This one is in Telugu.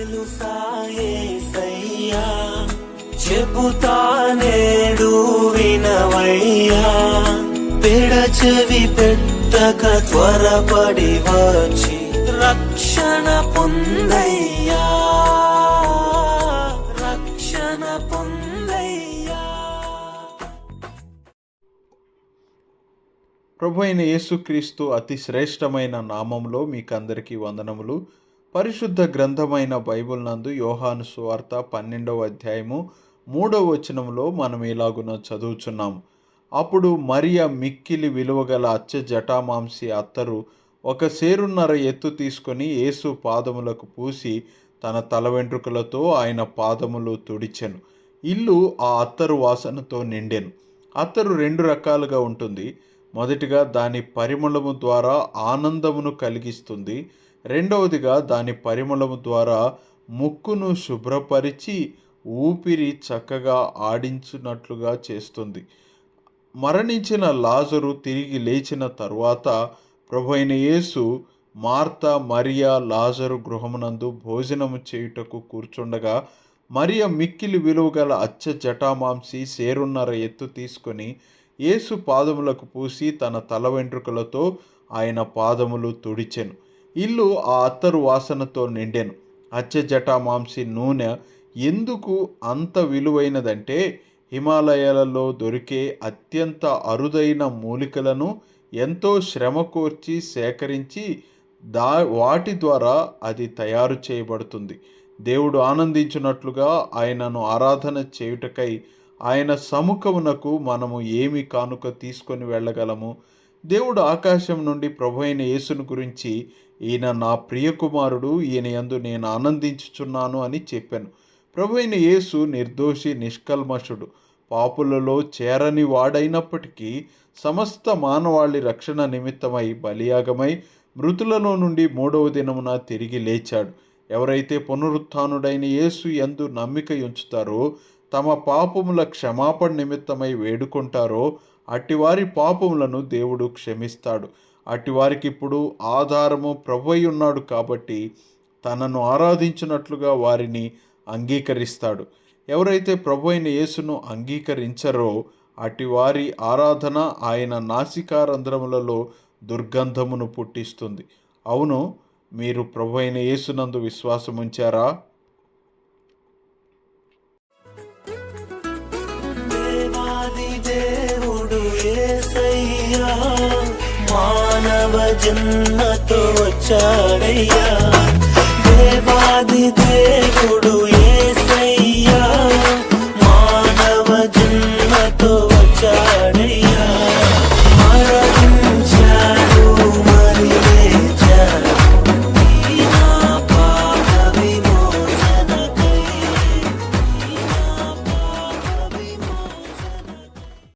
తెలుసా యేసయ్యా, చెబుతా నేడు వినవయ్యా, పెడచెవి పెట్టక త్వరపడి వచ్చి రక్షణ పొందయ్యా, రక్షణ పొందయ్యా. ప్రభు అయిన యేసుక్రీస్తు అతి శ్రేష్టమైన నామంలో మీకందరికీ వందనములు. పరిశుద్ధ గ్రంథమైన బైబిల్ నందు యోహాను సువార్త 12వ అధ్యాయము 3వ వచనంలో మనం ఇలాగున చదువుచున్నాము. అప్పుడు మరియ మిక్కిలి విలువగల అచ్చ జటామాంసి అత్తరు ఒక సేరున్నర ఎత్తు తీసుకొని యేసు పాదములకు పూసి తన తల వెంట్రుకలతో ఆయన పాదములు తుడిచెను. ఇల్లు ఆ అత్తరు వాసనతో నిండెను. అత్తరు 2 రకాలుగా ఉంటుంది. మొదటిగా దాని పరిమళము ద్వారా ఆనందమును కలిగిస్తుంది. రెండవదిగా దాని పరిమళము ద్వారా ముక్కును శుభ్రపరిచి ఊపిరి చక్కగా ఆడించున్నట్లుగా చేస్తుంది. మరణించిన లాజరు తిరిగి లేచిన తరువాత ప్రభువైన యేసు మార్తా, మరియా లాజరు గృహమునందు భోజనము చేయుటకు కూర్చుండగా మరియ మిక్కిలి విలువగల అచ్చ జటామాంసి సేరున్నర ఎత్తు తీసుకొని యేసు పాదములకు పూసి తన తల వెంట్రుకలతో ఆయన పాదములు తుడిచెను. ఇల్లు ఆ అత్తరు వాసనతో నిండెను. అచ్చ జటామాంసి నూనె ఎందుకు అంత విలువైనదంటే హిమాలయాలలో దొరికే అత్యంత అరుదైన మూలికలను ఎంతో శ్రమ కోర్చి సేకరించి వాటి ద్వారా అది తయారు చేయబడుతుంది. దేవుడు ఆనందించినట్లుగా ఆయనను ఆరాధన చేయుటకై ఆయన సముఖమునకు మనము ఏమి కానుక తీసుకొని వెళ్ళగలము? దేవుడు ఆకాశం నుండి ప్రభువైన యేసును గురించి ఈయన నా ప్రియకుమారుడు, ఈయన యందు నేను ఆనందించుచున్నాను అని చెప్పాను. ప్రభువైన యేసు నిర్దోషి, నిష్కల్మషుడు, పాపులలో చేరని వాడైనప్పటికీ సమస్త మానవాళి రక్షణ నిమిత్తమై బలియాగమై మృతులలో నుండి 3వ దినమున తిరిగి లేచాడు. ఎవరైతే పునరుత్థానుడైన యేసు యందు నమ్మిక ఉంచుతారో, తమ పాపముల క్షమాపణ నిమిత్తమై వేడుకుంటారో అట్టివారి పాపములను దేవుడు క్షమిస్తాడు. అట్టివారికి ఇప్పుడు ఆధారము ప్రభువై ఉన్నాడు కాబట్టి తనను ఆరాధించినట్లుగా వారిని అంగీకరిస్తాడు. ఎవరైతే ప్రభువైన యేసును అంగీకరించరో అట్టివారి ఆరాధన ఆయన నాసికారంధ్రములలో దుర్గంధమును పుట్టిస్తుంది. అవును, మీరు ప్రభువైన యేసునందు విశ్వాసం ఉంచారా? దేవుడు యేసయ్యా, మానవ జన్మతో వచ్చాడయ్యా.